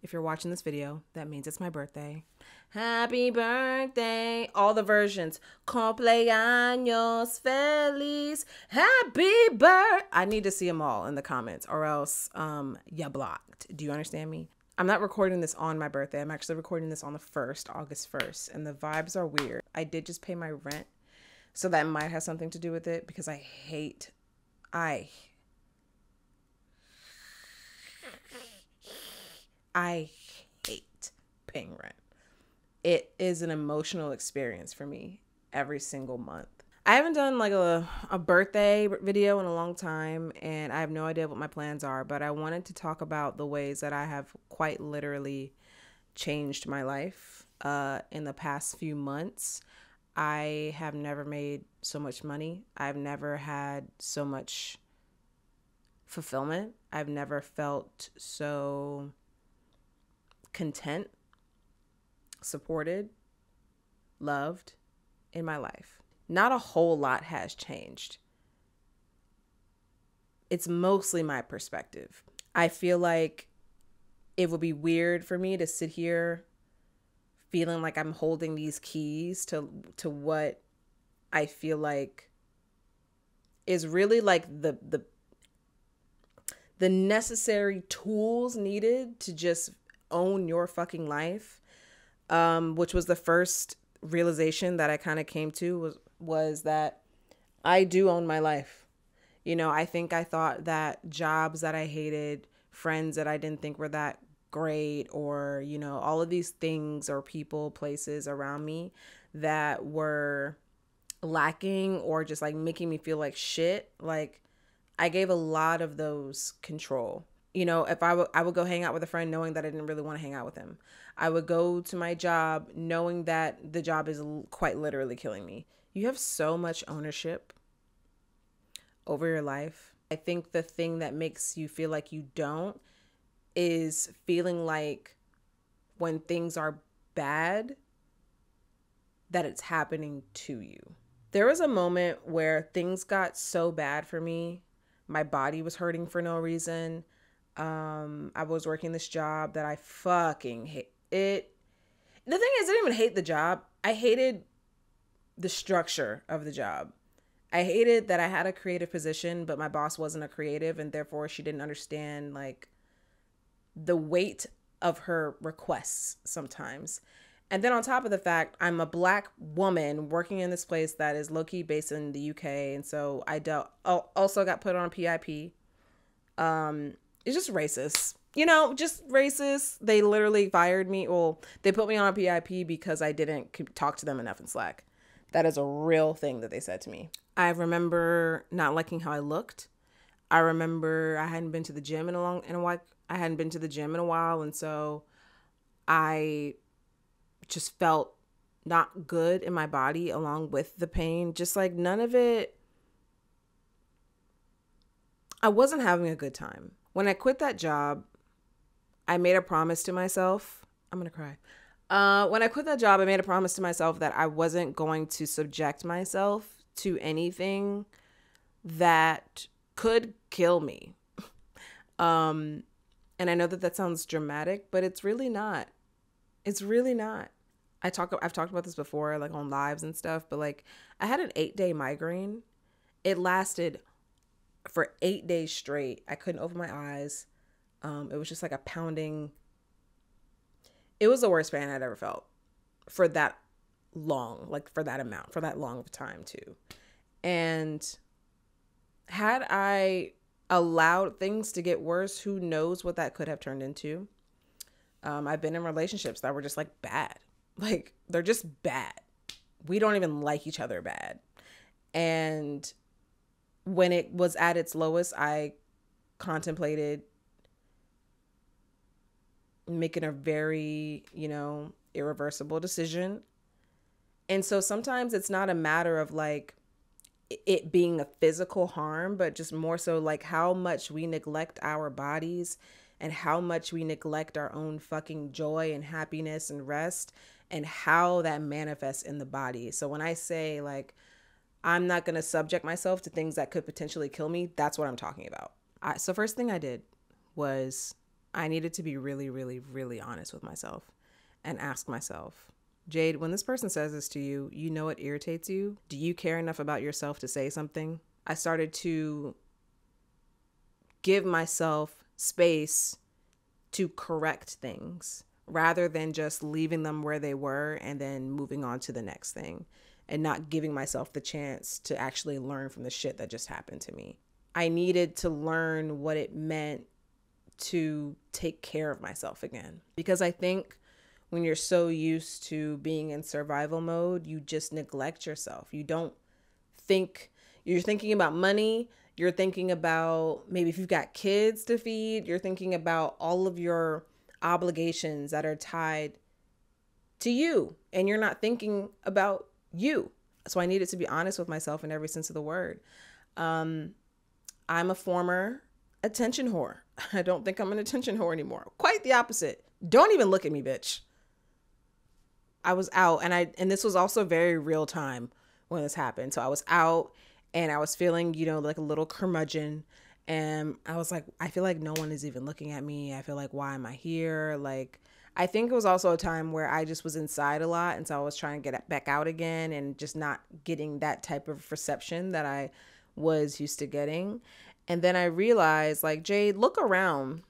If you're watching this video, that means it's my birthday. Happy birthday. All the versions. Cumpleaños feliz. Happy birthday. I need to see them all in the comments or else you blocked. Do you understand me? I'm not recording this on my birthday. I'm actually recording this on the 1st, August 1st. And the vibes are weird. I did just pay my rent. So that might have something to do with it because I hate paying rent. It is an emotional experience for me every single month. I haven't done like a birthday video in a long time, and I have no idea what my plans are, but I wanted to talk about the ways that I have quite literally changed my life in the past few months. I have never made so much money. I've never had so much fulfillment. I've never felt so content, supported, loved in my life. Not a whole lot has changed. It's mostly my perspective. I feel like it would be weird for me to sit here feeling like I'm holding these keys to what I feel like is really like the necessary tools needed to just own your fucking life, which was the first realization that I kind of came to was that I do own my life. You know, I think I thought that jobs that I hated, friends that I didn't think were that great, or, you know, all of these things or people, places around me that were lacking or just like making me feel like shit. Like I gave a lot of those control. You know, if I would go hang out with a friend knowing that I didn't really want to hang out with him. I would go to my job knowing that the job is quite literally killing me. You have so much ownership over your life. I think the thing that makes you feel like you don't is feeling like when things are bad, that it's happening to you. There was a moment where things got so bad for me. My body was hurting for no reason. I was working this job that I fucking hate. The thing is, I didn't even hate the job. I hated the structure of the job. I hated that I had a creative position, but my boss wasn't a creative, and therefore she didn't understand like the weight of her requests sometimes. And then on top of the fact, I'm a Black woman working in this place that is low-key based in the UK, and so I also got put on PIP. It's just racist. You know, just racist. They literally fired me. Well, they put me on a PIP because I didn't talk to them enough in Slack. That is a real thing that they said to me. I remember not liking how I looked. I remember I hadn't been to the gym in a while. I hadn't been to the gym in a while, and so I just felt not good in my body along with the pain. Just like none of it. I wasn't having a good time. When I quit that job, I made a promise to myself. I'm going to cry. When I quit that job, I made a promise to myself that I wasn't going to subject myself to anything that could kill me. And I know that sounds dramatic, but it's really not. It's really not. I've talked about this before, like on lives and stuff, but like I had an 8-day migraine. It lasted for 8 days straight. I couldn't open my eyes. It was just like a pounding. It was the worst pain I'd ever felt for that long, like for that amount, for that long of time too. And had I allowed things to get worse, who knows what that could have turned into. I've been in relationships that were just like bad. Like they're just bad. We don't even like each other bad. And when it was at its lowest, I contemplated making a very, irreversible decision. And so sometimes it's not a matter of like it being a physical harm, but just more so like how much we neglect our bodies and how much we neglect our own fucking joy and happiness and rest and how that manifests in the body. So when I say like, I'm not going to subject myself to things that could potentially kill me, that's what I'm talking about. So first thing I did was I needed to be really, really, really honest with myself and ask myself, Jade, when this person says this to you, you know it irritates you. Do you care enough about yourself to say something? I started to give myself space to correct things rather than just leaving them where they were and then moving on to the next thing and not giving myself the chance to actually learn from the shit that just happened to me. I needed to learn what it meant to take care of myself again, because I think when you're so used to being in survival mode, you just neglect yourself. You don't think, you're thinking about money. You're thinking about maybe if you've got kids to feed, you're thinking about all of your obligations that are tied to you, and you're not thinking about you. So I needed to be honest with myself in every sense of the word. I'm a former attention whore. I don't think I'm an attention whore anymore. Quite the opposite. Don't even look at me, bitch. I was out, and this was also very real time when this happened. So I was out and I was feeling, like a little curmudgeon. And I was like, I feel like no one is even looking at me. I feel like, why am I here? Like, I think it was also a time where I just was inside a lot. And so I was trying to get back out again and just not getting that type of reception that I was used to getting. And then I realized, like, Jade, look around.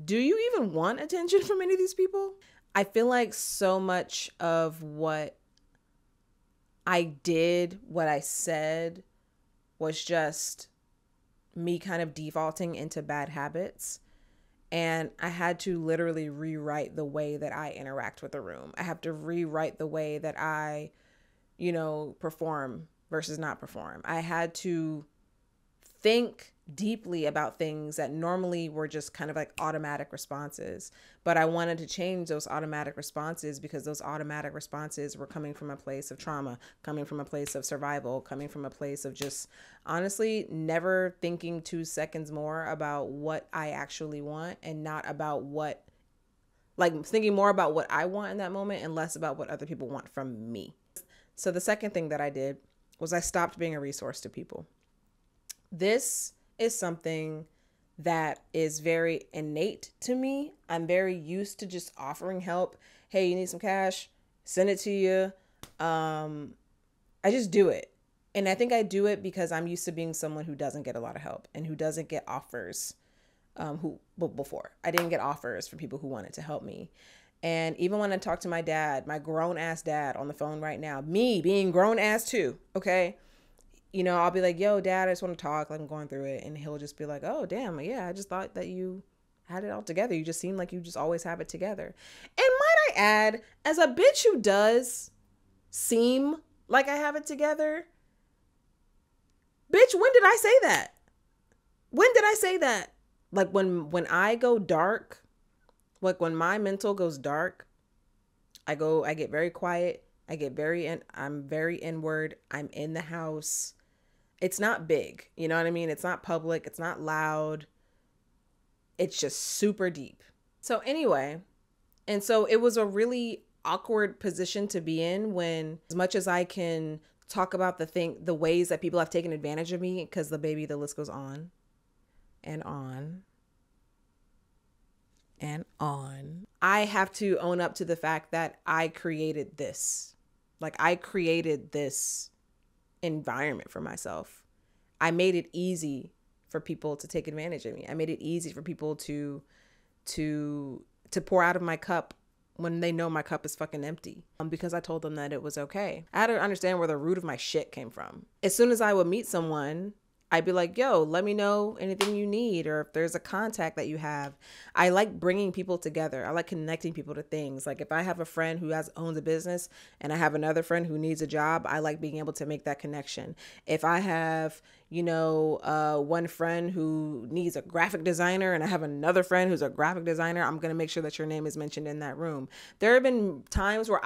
Do you even want attention from any of these people? I feel like so much of what I did, what I said, was just me kind of defaulting into bad habits. And I had to literally rewrite the way that I interact with the room. I have to rewrite the way that I, perform versus not perform. I had to think deeply about things that normally were just kind of like automatic responses. But I wanted to change those automatic responses because those automatic responses were coming from a place of trauma, coming from a place of survival, coming from a place of just honestly never thinking 2 seconds more about what I actually want and not about thinking more about what I want in that moment and less about what other people want from me. So the second thing that I did was I stopped being a resource to people. This is something that is very innate to me. I'm very used to just offering help. Hey, you need some cash? Send it to you. I just do it. And I think I do it because I'm used to being someone who doesn't get a lot of help and who doesn't get offers. Before I didn't get offers from people who wanted to help me. And even when I talk to my dad, my grown ass dad on the phone right now, me being grown ass too, okay? I'll be like, yo, dad, I just want to talk. Like, I'm going through it. And he'll just be like, oh, damn. Yeah, I just thought that you had it all together. You just seem like you just always have it together. And might I add, as a bitch who does seem like I have it together, bitch, when did I say that? When did I say that? Like when I go dark, like when my mental goes dark, I get very quiet. I'm very inward. I'm in the house. It's not big. You know what I mean? It's not public. It's not loud. It's just super deep. So anyway, and so it was a really awkward position to be in when, as much as I can talk about the ways that people have taken advantage of me, because the list goes on and on and on. I have to own up to the fact that I created this. Like, I created this environment for myself. I made it easy for people to take advantage of me. I made it easy for people to pour out of my cup when they know my cup is fucking empty, because I told them that it was okay. I had to understand where the root of my shit came from. As soon as I would meet someone, I'd be like, yo, let me know anything you need, or if there's a contact that you have. I like bringing people together. I like connecting people to things. Like, if I have a friend who owns a business and I have another friend who needs a job, I like being able to make that connection. If I have, one friend who needs a graphic designer and I have another friend who's a graphic designer, I'm going to make sure that your name is mentioned in that room. There have been times where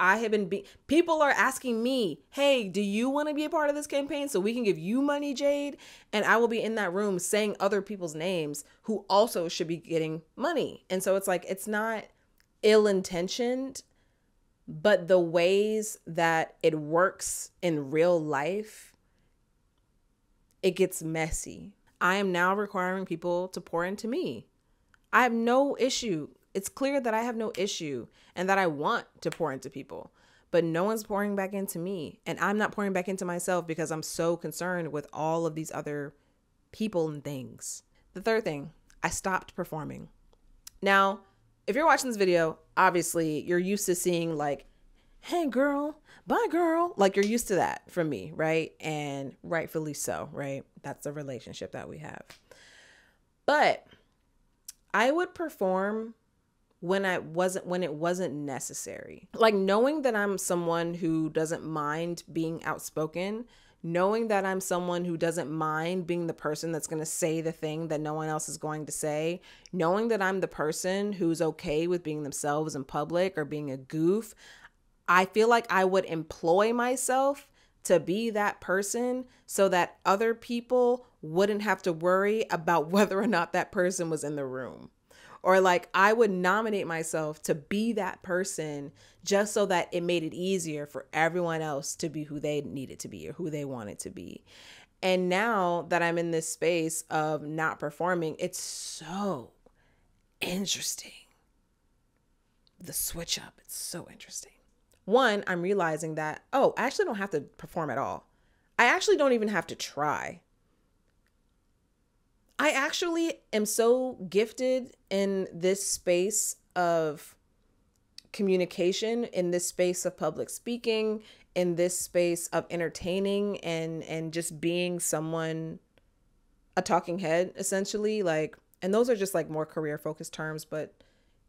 people are asking me, hey, do you want to be a part of this campaign so we can give you money, Jade? And I will be in that room saying other people's names who also should be getting money. And so it's like, it's not ill-intentioned, but the ways that it works in real life, it gets messy. I am now requiring people to pour into me. I have no issue. It's clear that I have no issue and that I want to pour into people, but no one's pouring back into me, and I'm not pouring back into myself because I'm so concerned with all of these other people and things. The third thing, I stopped performing. Now, if you're watching this video, obviously you're used to seeing like, hey girl, bye girl. Like, you're used to that from me, right? And rightfully so, right? That's the relationship that we have. But I would perform when it wasn't necessary. Like, knowing that I'm someone who doesn't mind being outspoken, knowing that I'm someone who doesn't mind being the person that's going to say the thing that no one else is going to say, knowing that I'm the person who's okay with being themselves in public or being a goof, I feel like I would employ myself to be that person so that other people wouldn't have to worry about whether or not that person was in the room. Or like, I would nominate myself to be that person just so that it made it easier for everyone else to be who they needed to be or who they wanted to be. And now that I'm in this space of not performing, it's so interesting. The switch up, it's so interesting. One, I'm realizing that, oh, I actually don't have to perform at all. I actually don't even have to try. I actually am so gifted in this space of communication, in this space of public speaking, in this space of entertaining and just being someone, a talking head, essentially. Like, and those are just like more career focused terms, but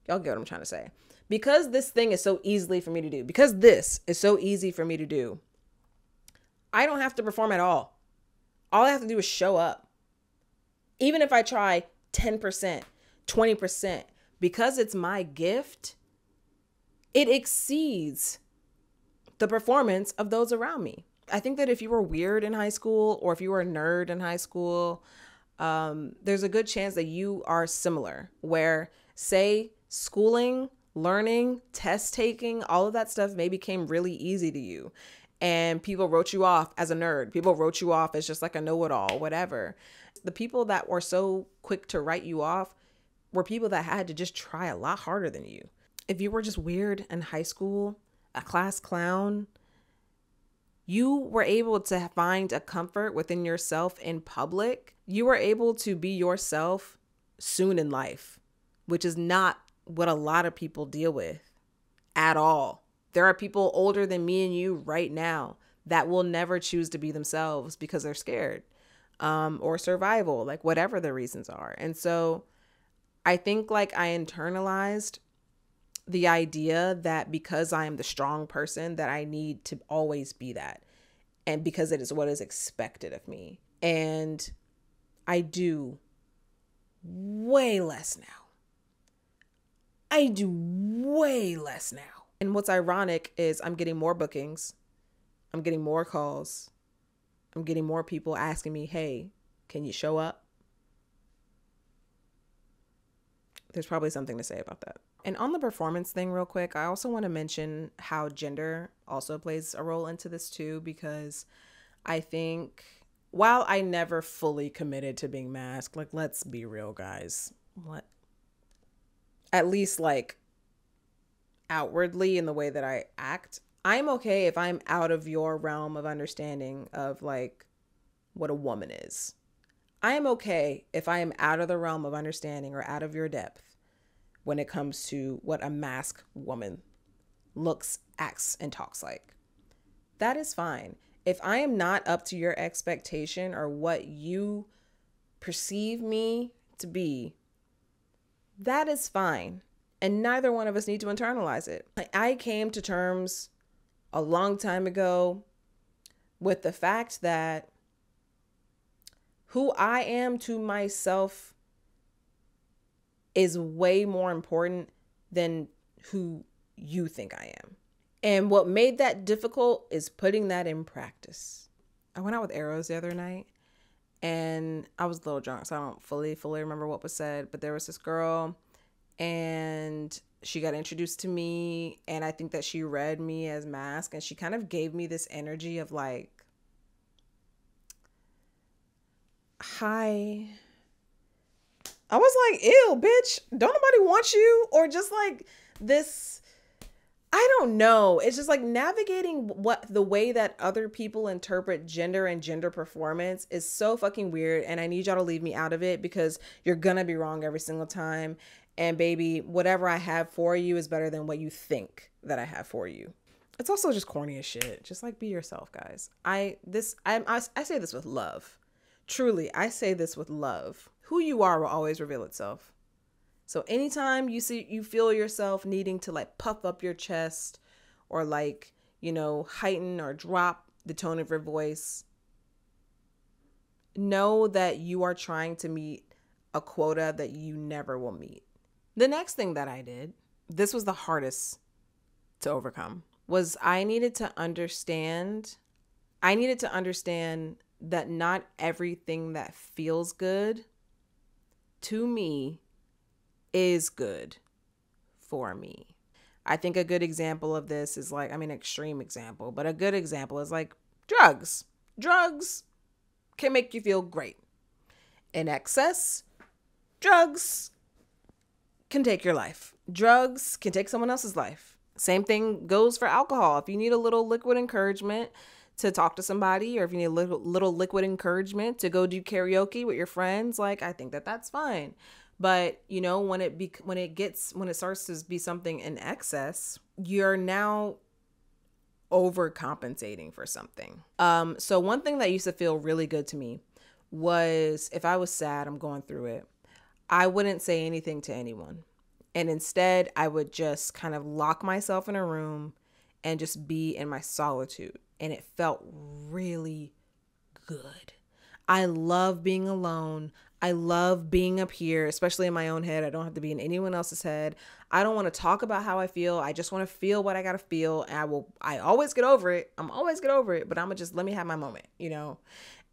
y'all get what I'm trying to say. Because this thing is so easily for me to do, because this is so easy for me to do, I don't have to perform at all. All I have to do is show up. Even if I try 10%, 20%, because it's my gift, it exceeds the performance of those around me. I think that if you were weird in high school or if you were a nerd in high school, there's a good chance that you are similar, where, say, schooling, learning, test taking, all of that stuff maybe came really easy to you. And people wrote you off as a nerd. People wrote you off as just like a know-it-all, whatever. The people that were so quick to write you off were people that had to just try a lot harder than you. If you were just weird in high school, a class clown, you were able to find a comfort within yourself in public. You were able to be yourself soon in life, which is not what a lot of people deal with at all. There are people older than me and you right now that will never choose to be themselves because they're scared, or survival, like whatever the reasons are. And so I think like I internalized the idea that because I am the strong person that I need to always be that. And because it is what is expected of me. And I do way less now. I do way less now. And what's ironic is I'm getting more bookings. I'm getting more calls. I'm getting more people asking me, hey, can you show up? There's probably something to say about that. And on the performance thing real quick, I also want to mention how gender also plays a role into this too, because I think while I never fully committed to being masked, like, let's be real, guys. At least like outwardly in the way that I act, I'm okay if I'm out of your realm of understanding of like what a woman is. I am okay if I am out of the realm of understanding or out of your depth when it comes to what a masked woman looks, acts, and talks like. That is fine. If I am not up to your expectation or what you perceive me to be, that is fine. And neither one of us need to internalize it. I came to terms a long time ago with the fact that who I am to myself is way more important than who you think I am. And what made that difficult is putting that in practice. I went out with Arrows the other night and I was a little drunk, so I don't fully remember what was said, but there was this girl and she got introduced to me, and I think that she read me as mask, and she kind of gave me this energy of like, hi, I was like, ew, bitch, don't nobody want you? Or just like this, I don't know. It's just like navigating what the way that other people interpret gender and gender performance is so fucking weird. And I need y'all to leave me out of it because you're gonna be wrong every single time. And baby, whatever I have for you is better than what you think that I have for you. It's also just corny as shit. Just like be yourself, guys. I say this with love. Truly, I say this with love. Who you are will always reveal itself. So anytime you feel yourself needing to like puff up your chest or like, heighten or drop the tone of your voice, know that you are trying to meet a quota that you never will meet. The next thing that I did, this was the hardest to overcome, was I needed to understand that not everything that feels good to me is good for me. I think a good example of this is like, extreme example, but a good example is like drugs. Drugs can make you feel great. In excess, drugs can take your life. Drugs can take someone else's life. Same thing goes for alcohol. If you need a little liquid encouragement to talk to somebody, or if you need a little liquid encouragement to go do karaoke with your friends, like I think that that's fine. But when it starts to be something in excess, you're now overcompensating for something. So one thing that used to feel really good to me was if I was sad, I'm going through it, I wouldn't say anything to anyone. And instead, I would just kind of lock myself in a room and just be in my solitude. And it felt really good. I love being alone. I love being up here, especially in my own head. I don't have to be in anyone else's head. I don't want to talk about how I feel. I just want to feel what I got to feel. And I always get over it. But I'm going to just let me have my moment,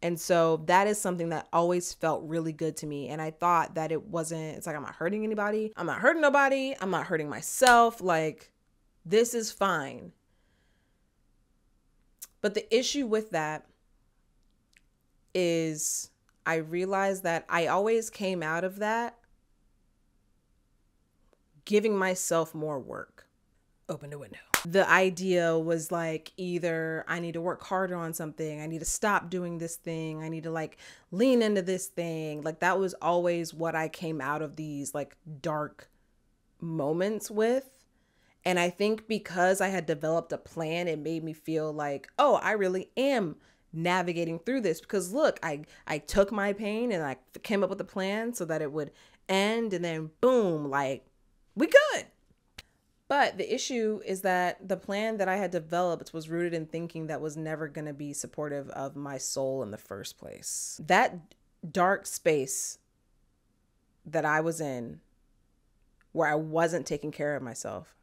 And so that is something that always felt really good to me. And I thought that it's like, I'm not hurting anybody. I'm not hurting nobody. I'm not hurting myself. Like, this is fine. But the issue with that is I realized that I always came out of that giving myself more work. Open the window. The idea was like, either I need to work harder on something, I need to stop doing this thing, I need to like lean into this thing. Like that was always what I came out of these like dark moments with. And I think because I had developed a plan, it made me feel like, oh, I really am navigating through this, because look, I took my pain and I came up with a plan so that it would end, and then boom, like we good. But the issue is that the plan that I had developed was rooted in thinking that was never going to be supportive of my soul in the first place. That dark space that I was in, where I wasn't taking care of myself,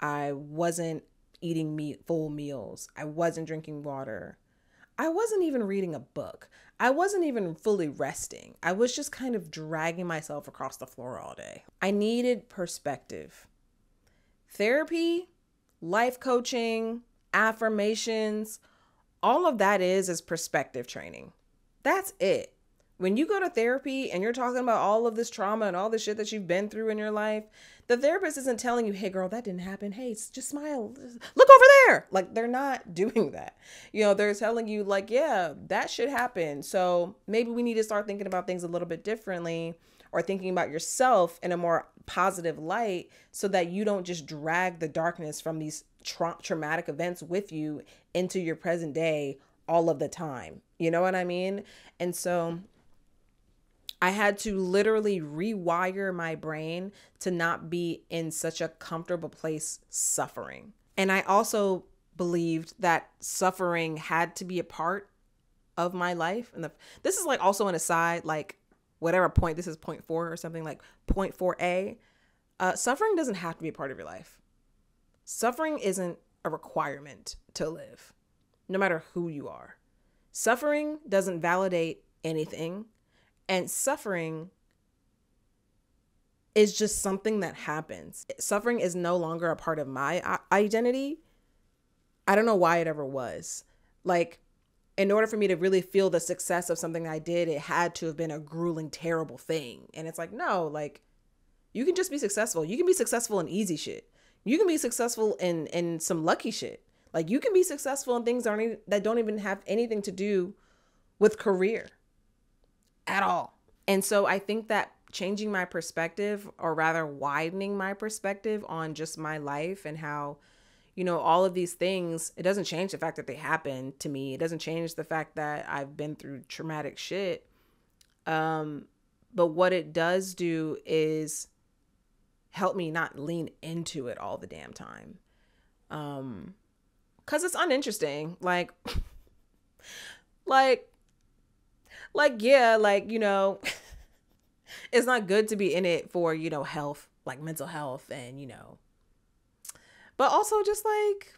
I wasn't eating full meals, I wasn't drinking water, I wasn't even reading a book, I wasn't even fully resting. I was just kind of dragging myself across the floor all day. I needed perspective. Therapy, life coaching, affirmations, all of that is perspective training. That's it. When you go to therapy and you're talking about all of this trauma and all this shit that you've been through in your life, the therapist isn't telling you, hey girl, that didn't happen. Hey, just smile. Look over there. Like, they're not doing that. They're telling you like, yeah, that shit happened. So maybe we need to start thinking about things a little bit differently, or thinking about yourself in a more positive light, so that you don't just drag the darkness from these traumatic events with you into your present day all of the time. You know what I mean? And so I had to literally rewire my brain to not be in such a comfortable place suffering. And I also believed that suffering had to be a part of my life. And this is like also an aside, like whatever point, this is point 4 or something, like point 4A. Suffering doesn't have to be a part of your life. Suffering isn't a requirement to live, no matter who you are. Suffering doesn't validate anything. And suffering is just something that happens. Suffering is no longer a part of my identity. I don't know why it ever was. Like, in order for me to really feel the success of something I did, it had to have been a grueling, terrible thing. And it's like, no, like, you can just be successful. You can be successful in easy shit. You can be successful in some lucky shit. Like, you can be successful in things that don't even have anything to do with career at all. And so I think that changing my perspective, or rather widening my perspective on just my life and how, you know, all of these things, it doesn't change the fact that they happen to me. It doesn't change the fact that I've been through traumatic shit. But what it does do is help me not lean into it all the damn time. 'Cause it's uninteresting. Like, yeah, like, you know, it's not good to be in it for, you know, health, like mental health, and, you know, but also just like,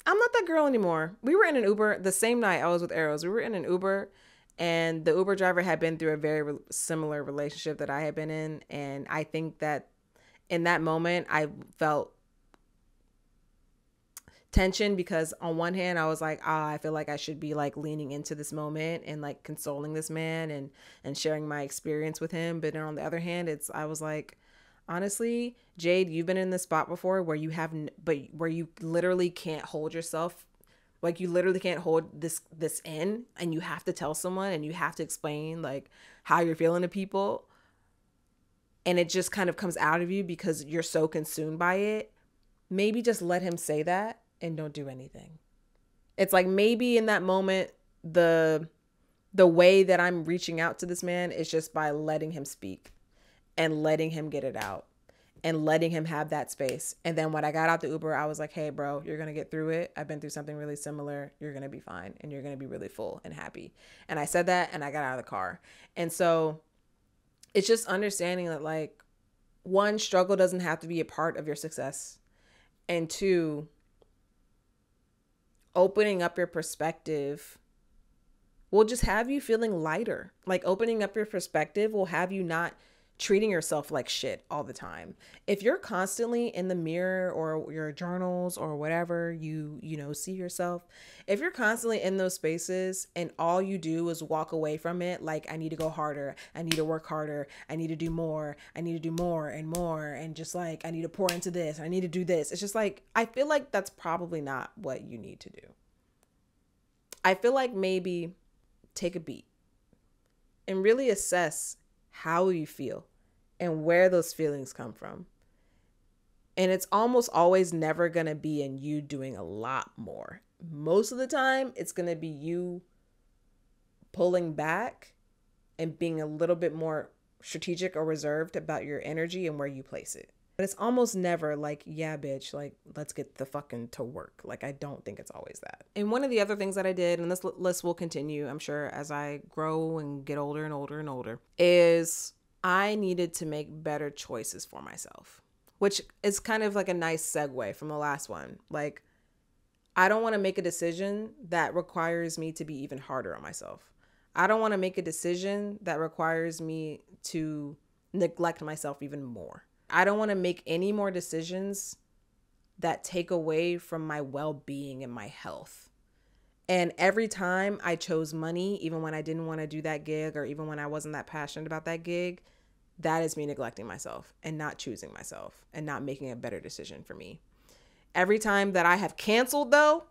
I'm not that girl anymore. We were in an Uber the same night I was with Arrows. We were in an Uber, and the Uber driver had been through a very similar relationship that I had been in. And I think that in that moment, I felt tension, because on one hand I was like, I feel like I should be like leaning into this moment and like consoling this man and sharing my experience with him. But then on the other hand, I was like, honestly, Jade, you've been in this spot before where you where you literally can't hold yourself. Like, you literally can't hold this in, and you have to tell someone, and you have to explain like how you're feeling to people. And it just kind of comes out of you because you're so consumed by it. Maybe just let him say that and don't do anything. It's like, maybe in that moment, the way that I'm reaching out to this man is just by letting him speak and letting him get it out and letting him have that space. And then when I got out the Uber, I was like, hey bro, you're going to get through it. I've been through something really similar. You're going to be fine. And you're going to be really full and happy. And I said that, and I got out of the car. And so it's just understanding that, like, one, struggle doesn't have to be a part of your success. And two, opening up your perspective will just have you feeling lighter. Like, opening up your perspective will have you not treating yourself like shit all the time. If you're constantly in the mirror or your journals or whatever you know, see yourself, if you're constantly in those spaces and all you do is walk away from it, like, I need to go harder, I need to work harder, I need to do more, I need to do more and more, and just like, I need to pour into this, I need to do this. It's just like, I feel like that's probably not what you need to do. I feel like maybe take a beat and really assess how you feel and where those feelings come from. And it's almost always never going to be in you doing a lot more. Most of the time, it's going to be you pulling back and being a little bit more strategic or reserved about your energy and where you place it. But it's almost never like, yeah, bitch, like, let's get the fucking to work. Like, I don't think it's always that. And one of the other things that I did, and this list will continue, I'm sure, as I grow and get older and older and older, is I needed to make better choices for myself, which is kind of like a nice segue from the last one. Like, I don't want to make a decision that requires me to be even harder on myself. I don't want to make a decision that requires me to neglect myself even more. I don't want to make any more decisions that take away from my well-being and my health. And every time I chose money, even when I didn't want to do that gig, or even when I wasn't that passionate about that gig, that is me neglecting myself and not choosing myself and not making a better decision for me. Every time that I have canceled, though,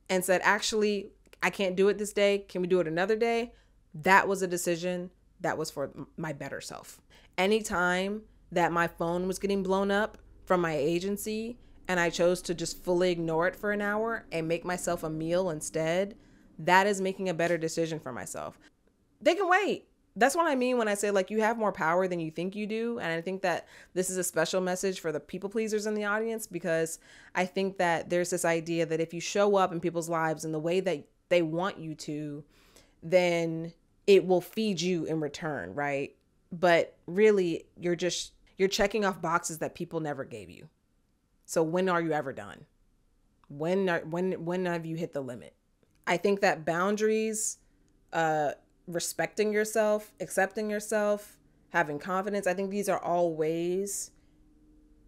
and said, actually, I can't do it this day, can we do it another day? That was a decision that was for my better self. Anytime that my phone was getting blown up from my agency and I chose to just fully ignore it for an hour and make myself a meal instead, that is making a better decision for myself. They can wait. That's what I mean when I say, like, you have more power than you think you do. And I think that this is a special message for the people pleasers in the audience, because I think that there's this idea that if you show up in people's lives in the way that they want you to, then it will feed you in return, right? But really, you're checking off boxes that people never gave you. So when are you ever done? When have you hit the limit? I think that boundaries, respecting yourself, accepting yourself, having confidence, I think these are all ways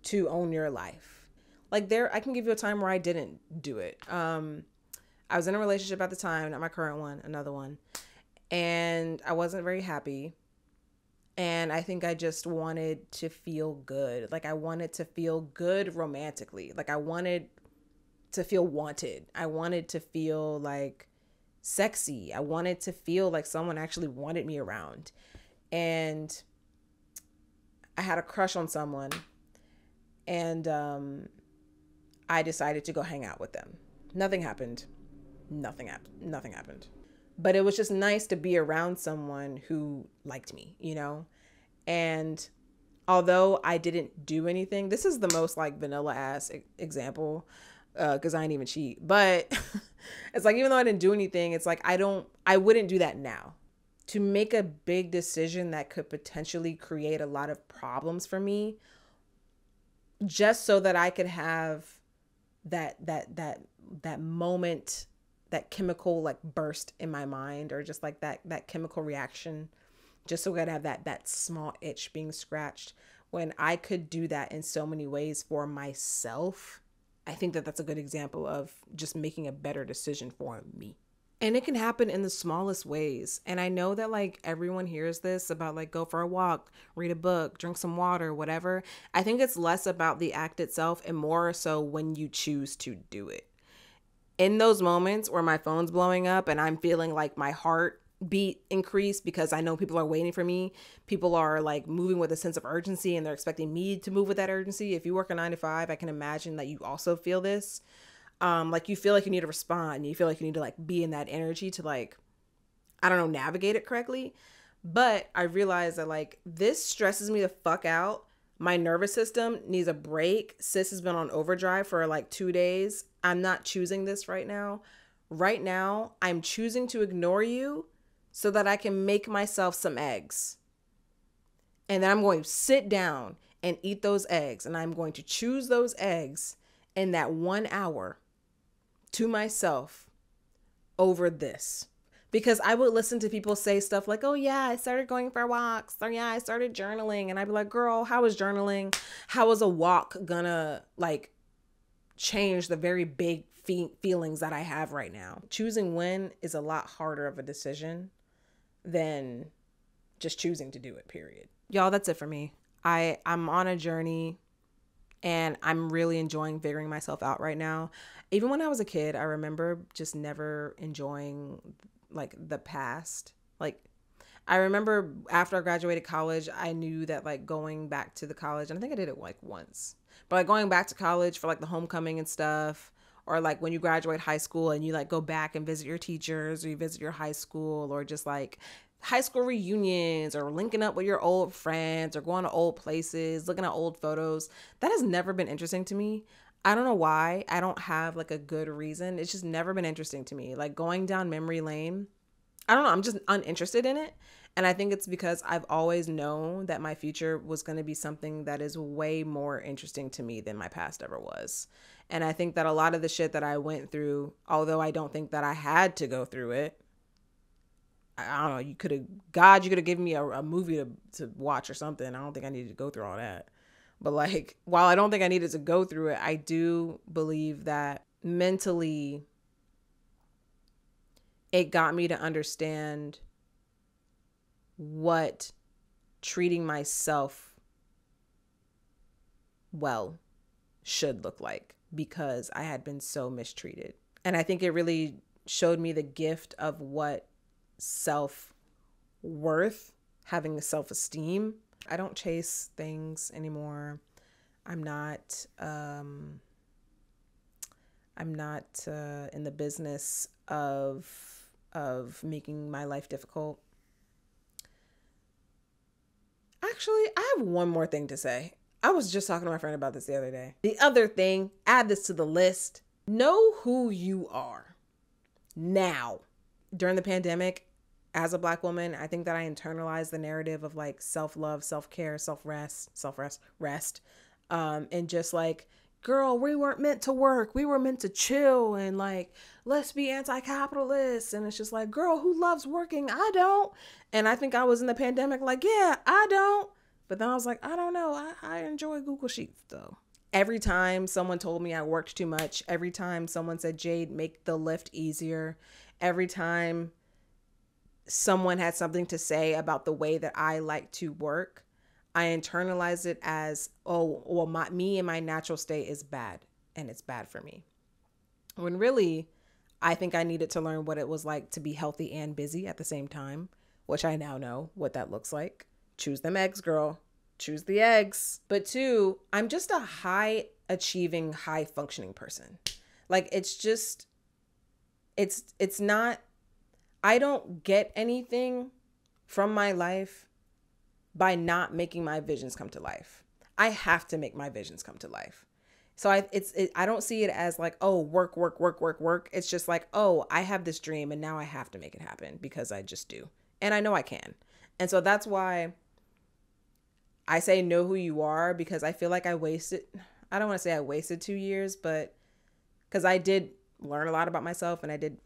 to own your life. Like, I can give you a time where I didn't do it. I was in a relationship at the time, not my current one, another one. And I wasn't very happy. And I think I just wanted to feel good. Like I wanted to feel good romantically. Like I wanted to feel wanted. I wanted to feel like sexy. I wanted to feel like someone actually wanted me around. And I had a crush on someone. And I decided to go hang out with them. Nothing happened. Nothing happened. But it was just nice to be around someone who liked me, you know? And although I didn't do anything, this is the most like vanilla ass example, because I ain't even cheat. But it's like, even though I didn't do anything, it's like, I wouldn't do that now. To make a big decision that could potentially create a lot of problems for me, just so that I could have that moment, that chemical like burst in my mind, or just like that chemical reaction, just so I could have that small itch being scratched, when I could do that in so many ways for myself. I think that that's a good example of just making a better decision for me. And it can happen in the smallest ways. And I know that like everyone hears this about like go for a walk, read a book, drink some water, whatever. I think it's less about the act itself and more so when you choose to do it. In those moments where my phone's blowing up and I'm feeling like my heart beat increase because I know people are waiting for me. People are like moving with a sense of urgency and they're expecting me to move with that urgency. If you work a 9 to 5, I can imagine that you also feel this. Like you feel like you need to respond. You feel like you need to like be in that energy to like, I don't know, navigate it correctly. But I realized that like this stresses me the fuck out. My nervous system needs a break. Sis has been on overdrive for like 2 days. I'm not choosing this right now. Right now, I'm choosing to ignore you so that I can make myself some eggs. And then I'm going to sit down and eat those eggs. And I'm going to choose those eggs in that 1 hour to myself over this. Because I would listen to people say stuff like, oh yeah, I started going for walks. Or yeah, I started journaling. And I'd be like, girl, how is journaling? How is a walk gonna like change the very big feelings that I have right now? Choosing when is a lot harder of a decision than just choosing to do it, period. Y'all, that's it for me. I'm on a journey and I'm really enjoying figuring myself out right now. Even when I was a kid, I remember just never enjoying like the past. Like I remember after I graduated college, I knew that like going back to the college, and I think I did it like once, but like going back to college for like the homecoming and stuff, or like when you graduate high school and you like go back and visit your teachers or you visit your high school, or just like high school reunions or linking up with your old friends or going to old places, looking at old photos. That has never been interesting to me. I don't know why. I don't have like a good reason. It's just never been interesting to me. Like going down memory lane, I don't know. I'm just uninterested in it. And I think it's because I've always known that my future was going to be something that is way more interesting to me than my past ever was. And I think that a lot of the shit that I went through, although I don't think that I had to go through it, I don't know, you could have given me a movie to watch or something. I don't think I needed to go through all that. But like, while I don't think I needed to go through it, I do believe that mentally it got me to understand what treating myself well should look like, because I had been so mistreated. And I think it really showed me the gift of what self-worth, having a self-esteem. I don't chase things anymore. I'm not in the business of making my life difficult. Actually, I have one more thing to say. I was just talking to my friend about this the other day. The other thing, add this to the list. Know who you are now. During the pandemic, as a Black woman, I think that I internalized the narrative of like self-love, self-care, rest. And just like, girl, we weren't meant to work. We were meant to chill and like, let's be anti-capitalist. And it's just like, girl, who loves working? I don't. And I think I was in the pandemic like, yeah, I don't. But then I was like, I don't know. I enjoy Google Sheets though. Every time someone told me I worked too much, every time someone said, Jade, make the lift easier, every time someone had something to say about the way that I like to work, I internalized it as, oh, well, me and my natural state is bad and it's bad for me. When really, I think I needed to learn what it was like to be healthy and busy at the same time, which I now know what that looks like. Choose them eggs, girl. Choose the eggs. But two, I'm just a high achieving, high functioning person. Like, it's just, it's not, I don't get anything from my life by not making my visions come to life. I have to make my visions come to life. So I don't see it as like, oh, work. It's just like, oh, I have this dream and now I have to make it happen because I just do. And I know I can. And so that's why I say know who you are, because I feel like I don't want to say I wasted 2 years, but because I did learn a lot about myself and I did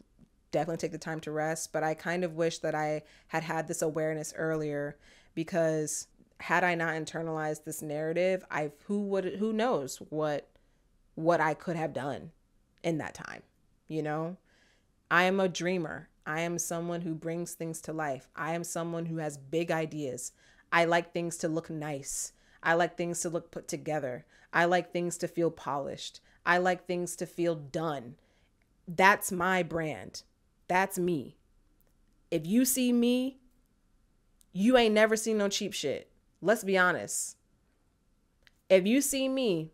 definitely take the time to rest. But I kind of wish that I had this awareness earlier, because had I not internalized this narrative, who knows what I could have done in that time. You know, I am a dreamer. I am someone who brings things to life. I am someone who has big ideas. I like things to look nice. I like things to look put together. I like things to feel polished. I like things to feel done. That's my brand. That's me. If you see me, you ain't never seen no cheap shit. Let's be honest. If you see me,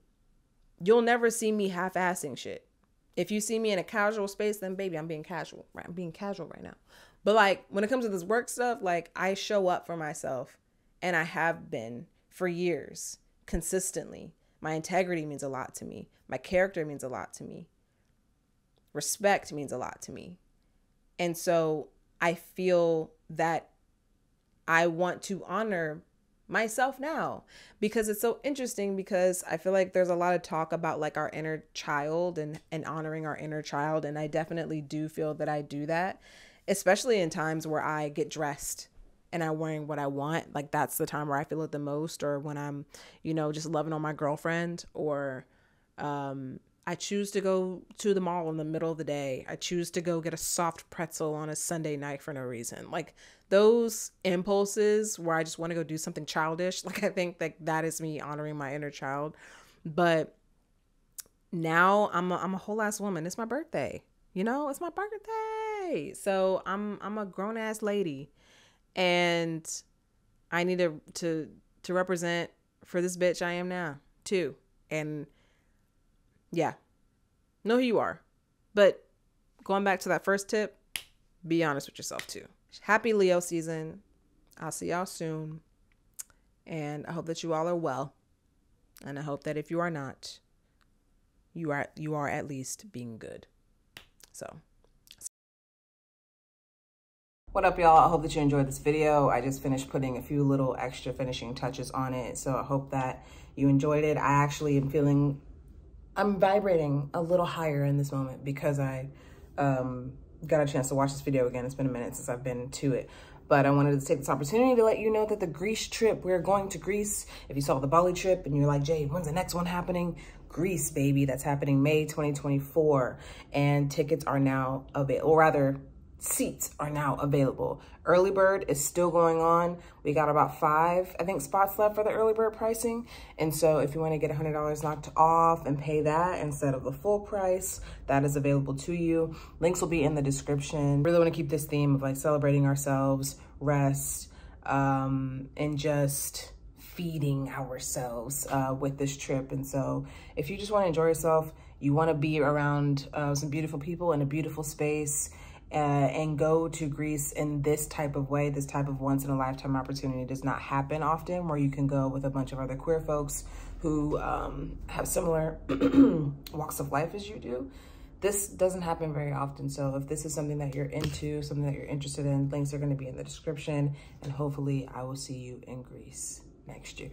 you'll never see me half-assing shit. If you see me in a casual space, then baby, I'm being casual. Right? I'm being casual right now. But like, when it comes to this work stuff, like, I show up for myself, and I have been for years, consistently. My integrity means a lot to me. My character means a lot to me. Respect means a lot to me. And so I feel that I want to honor myself now, because it's so interesting, because I feel like there's a lot of talk about like our inner child and honoring our inner child. And I definitely do feel that I do that, especially in times where I get dressed and I'm wearing what I want. Like, that's the time where I feel it the most, or when I'm, just loving on my girlfriend, or I choose to go to the mall in the middle of the day. I choose to go get a soft pretzel on a Sunday night for no reason. Like, those impulses where I just want to go do something childish. Like, I think that is me honoring my inner child. But now I'm a whole ass woman. It's my birthday. It's my birthday. So I'm a grown ass lady, and I need to represent for this bitch I am now too. And yeah, know who you are. But going back to that first tip, be honest with yourself too. Happy Leo season. I'll see y'all soon. And I hope that you all are well. And I hope that if you are not, you are at least being good. So, what up, y'all? I hope that you enjoyed this video. I just finished putting a few little extra finishing touches on it. So I hope that you enjoyed it. I actually am I'm vibrating a little higher in this moment, because I got a chance to watch this video again. It's been a minute since I've been to it. But I wanted to take this opportunity to let you know that the Greece trip, we're going to Greece. If you saw the Bali trip and you're like, Jade, when's the next one happening? Greece, baby. That's happening May 2024. And tickets are now available, or rather, seats are now available. Early bird is still going on. We got about 5, I think, spots left for the early bird pricing. And so if you want to get $100 knocked off and pay that instead of the full price, that is available to you. Links will be in the description. Really want to keep this theme of like celebrating ourselves, rest, and just feeding ourselves with this trip. And so if you just want to enjoy yourself, you want to be around some beautiful people in a beautiful space, and go to Greece in this type of way, this type of once-in-a-lifetime opportunity does not happen often, where you can go with a bunch of other queer folks who have similar walks of life as you do. This doesn't happen very often. So if this is something that you're into, something that you're interested in, links are going to be in the description. And hopefully I will see you in Greece next year.